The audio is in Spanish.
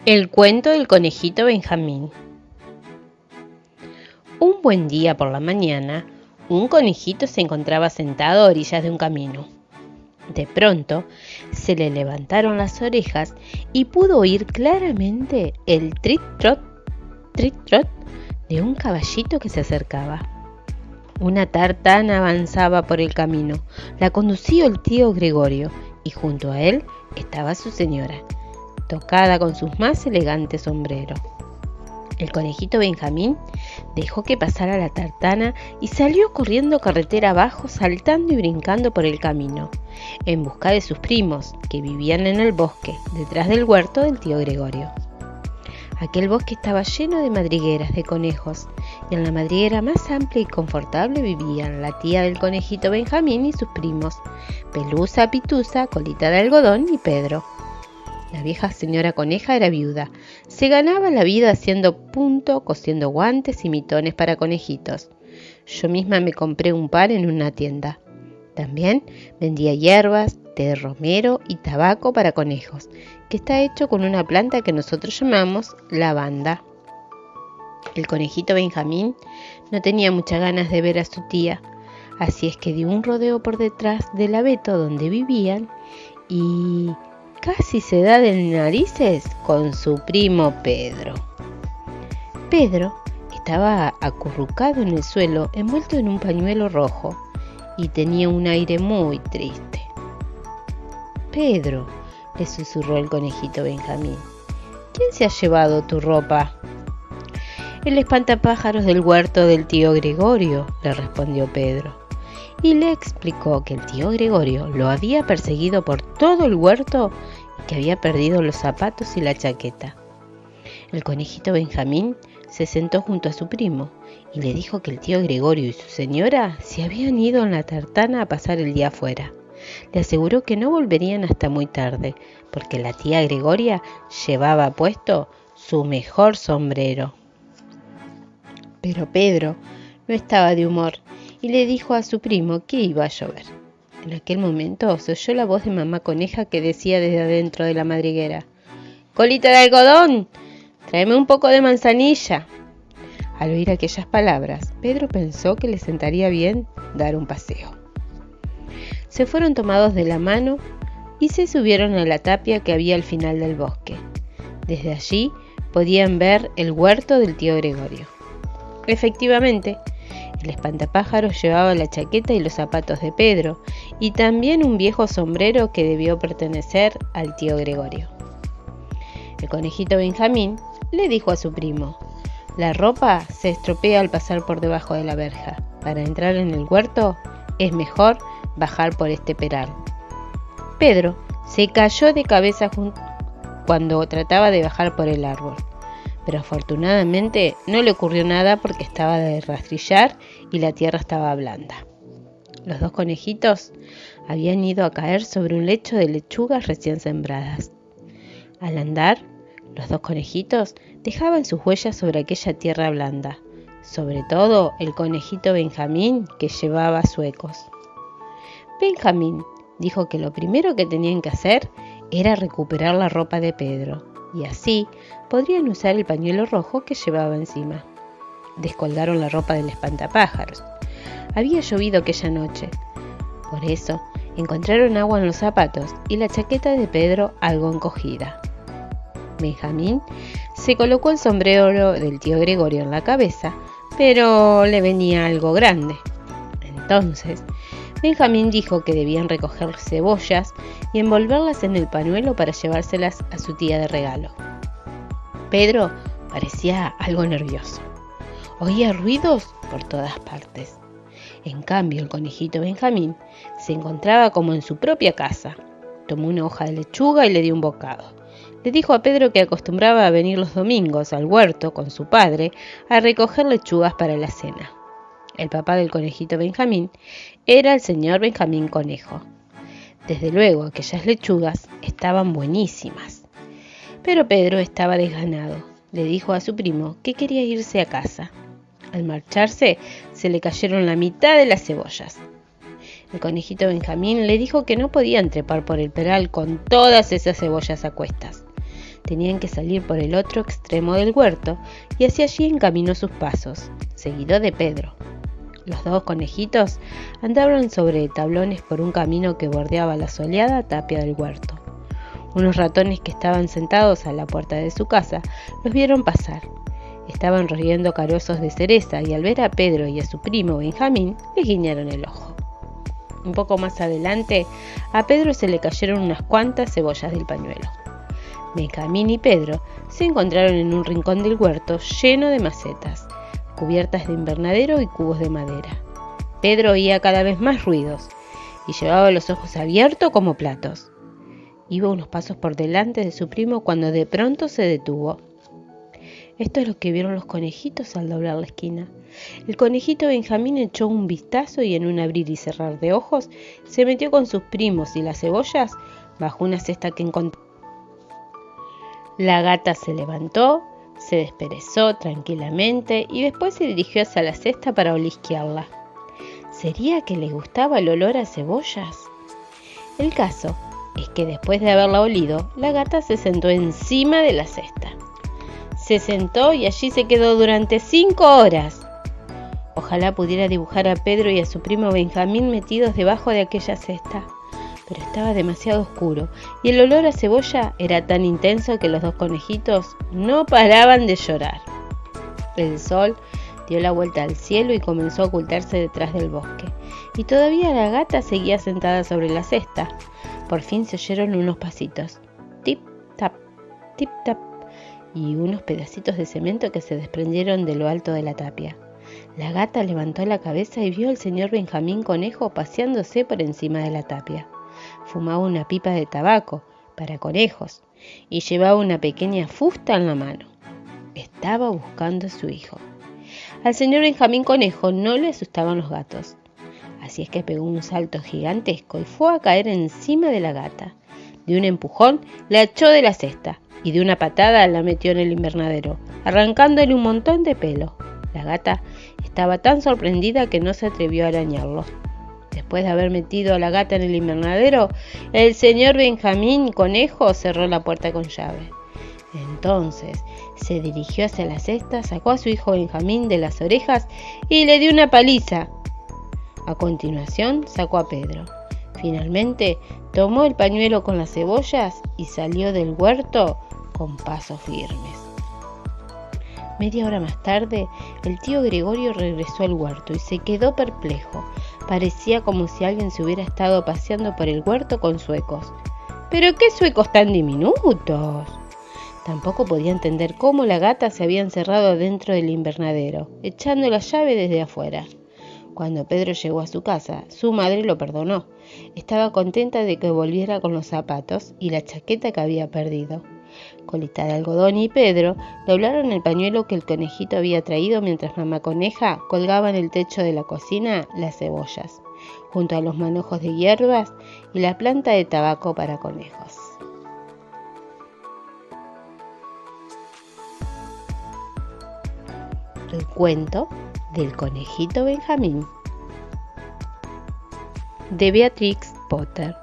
El cuento del conejito Benjamín. Un buen día por la mañana, un conejito se encontraba sentado a orillas de un camino. De pronto, se le levantaron las orejas y pudo oír claramente el trit-trot de un caballito que se acercaba. Una tartana avanzaba por el camino. La conducía el tío Gregorio y junto a él estaba su señora, tocada con sus más elegantes sombreros. El conejito Benjamín dejó que pasara la tartana y salió corriendo carretera abajo, saltando y brincando por el camino, en busca de sus primos, que vivían en el bosque, detrás del huerto del tío Gregorio. Aquel bosque estaba lleno de madrigueras de conejos, y en la madriguera más amplia y confortable vivían la tía del conejito Benjamín y sus primos, Pelusa, Pitusa, Colita de Algodón y Pedro. La vieja señora coneja era viuda. Se ganaba la vida haciendo punto, cosiendo guantes y mitones para conejitos. Yo misma me compré un par en una tienda. También vendía hierbas, té de romero y tabaco para conejos, que está hecho con una planta que nosotros llamamos lavanda. El conejito Benjamín no tenía muchas ganas de ver a su tía, así es que dio un rodeo por detrás del abeto donde vivían y casi se da de narices con su primo Pedro. Pedro estaba acurrucado en el suelo, envuelto en un pañuelo rojo, y tenía un aire muy triste. «Pedro», le susurró el conejito Benjamín, «¿quién se ha llevado tu ropa?» «El espantapájaros del huerto del tío Gregorio», le respondió Pedro, y le explicó que el tío Gregorio lo había perseguido por todo el huerto y que había perdido los zapatos y la chaqueta. El conejito Benjamín se sentó junto a su primo y le dijo que el tío Gregorio y su señora se habían ido en la tartana a pasar el día afuera. Le aseguró que no volverían hasta muy tarde, porque la tía Gregoria llevaba puesto su mejor sombrero. Pero Pedro no estaba de humor y le dijo a su primo que iba a llover. En aquel momento se oyó la voz de mamá coneja que decía desde adentro de la madriguera: «Colita de algodón, tráeme un poco de manzanilla». Al oír aquellas palabras, Pedro pensó que le sentaría bien dar un paseo. Se fueron tomados de la mano y se subieron a la tapia que había al final del bosque. Desde allí podían ver el huerto del tío Gregorio. Efectivamente, el espantapájaros llevaba la chaqueta y los zapatos de Pedro, y también un viejo sombrero que debió pertenecer al tío Gregorio. El conejito Benjamín le dijo a su primo: «La ropa se estropea al pasar por debajo de la verja. Para entrar en el huerto es mejor bajar por este peral». Pedro se cayó de cabeza cuando trataba de bajar por el árbol, pero afortunadamente no le ocurrió nada porque estaba de rastrillar y la tierra estaba blanda. Los dos conejitos habían ido a caer sobre un lecho de lechugas recién sembradas. Al andar, los dos conejitos dejaban sus huellas sobre aquella tierra blanda, sobre todo el conejito Benjamín, que llevaba zuecos. Benjamín dijo que lo primero que tenían que hacer era recuperar la ropa de Pedro, y así podrían usar el pañuelo rojo que llevaba encima. Descolgaron la ropa del espantapájaros. Había llovido aquella noche. Por eso encontraron agua en los zapatos y la chaqueta de Pedro algo encogida. Benjamín se colocó el sombrero del tío Gregorio en la cabeza, pero le venía algo grande. Entonces, Benjamín dijo que debían recoger cebollas y envolverlas en el pañuelo para llevárselas a su tía de regalo. Pedro parecía algo nervioso. Oía ruidos por todas partes. En cambio, el conejito Benjamín se encontraba como en su propia casa. Tomó una hoja de lechuga y le dio un bocado. Le dijo a Pedro que acostumbraba a venir los domingos al huerto con su padre a recoger lechugas para la cena. El papá del conejito Benjamín era el señor Benjamín Conejo. Desde luego, aquellas lechugas estaban buenísimas. Pero Pedro estaba desganado. Le dijo a su primo que quería irse a casa. Al marcharse, se le cayeron la mitad de las cebollas. El conejito Benjamín le dijo que no podían trepar por el peral con todas esas cebollas a cuestas. Tenían que salir por el otro extremo del huerto y hacia allí encaminó sus pasos, seguido de Pedro. Los dos conejitos andaban sobre tablones por un camino que bordeaba la soleada tapia del huerto. Unos ratones que estaban sentados a la puerta de su casa los vieron pasar. Estaban riendo carozos de cereza y al ver a Pedro y a su primo Benjamín les guiñaron el ojo. Un poco más adelante, a Pedro se le cayeron unas cuantas cebollas del pañuelo. Benjamín y Pedro se encontraron en un rincón del huerto lleno de macetas, cubiertas de invernadero y cubos de madera. Pedro oía cada vez más ruidos y llevaba los ojos abiertos como platos. Iba unos pasos por delante de su primo cuando de pronto se detuvo. Esto es lo que vieron los conejitos al doblar la esquina. El conejito Benjamín echó un vistazo y en un abrir y cerrar de ojos se metió con sus primos y las cebollas bajo una cesta que encontró. La gata se levantó, se desperezó tranquilamente y después se dirigió hacia la cesta para olisquearla. ¿Sería que le gustaba el olor a cebollas? El caso es que después de haberla olido, la gata se sentó encima de la cesta. Se sentó y allí se quedó durante 5 horas. Ojalá pudiera dibujar a Pedro y a su primo Benjamín metidos debajo de aquella cesta, pero estaba demasiado oscuro y el olor a cebolla era tan intenso que los dos conejitos no paraban de llorar. El sol dio la vuelta al cielo y comenzó a ocultarse detrás del bosque, y todavía la gata seguía sentada sobre la cesta. Por fin se oyeron unos pasitos, tip-tap, tip-tap, y unos pedacitos de cemento que se desprendieron de lo alto de la tapia. La gata levantó la cabeza y vio al señor Benjamín Conejo paseándose por encima de la tapia. Fumaba una pipa de tabaco para conejos y llevaba una pequeña fusta en la mano. Estaba buscando a su hijo. Al señor Benjamín Conejo no le asustaban los gatos, así es que pegó un salto gigantesco y fue a caer encima de la gata. De un empujón la echó de la cesta y de una patada la metió en el invernadero, arrancándole un montón de pelo. La gata estaba tan sorprendida que no se atrevió a arañarlo. Después de haber metido a la gata en el invernadero, el señor Benjamín Conejo cerró la puerta con llave. Entonces se dirigió hacia la cesta, sacó a su hijo Benjamín de las orejas y le dio una paliza. A continuación sacó a Pedro. Finalmente tomó el pañuelo con las cebollas y salió del huerto con pasos firmes. Media hora más tarde, el tío Gregorio regresó al huerto y se quedó perplejo. Parecía como si alguien se hubiera estado paseando por el huerto con zuecos. ¿Pero qué zuecos tan diminutos? Tampoco podía entender cómo la gata se había encerrado dentro del invernadero, echando la llave desde afuera. Cuando Pedro llegó a su casa, su madre lo perdonó. Estaba contenta de que volviera con los zapatos y la chaqueta que había perdido. Colita de Algodón y Pedro doblaron el pañuelo que el conejito había traído mientras mamá coneja colgaba en el techo de la cocina las cebollas, junto a los manojos de hierbas y la planta de tabaco para conejos. El cuento del conejito Benjamín, de Beatrix Potter.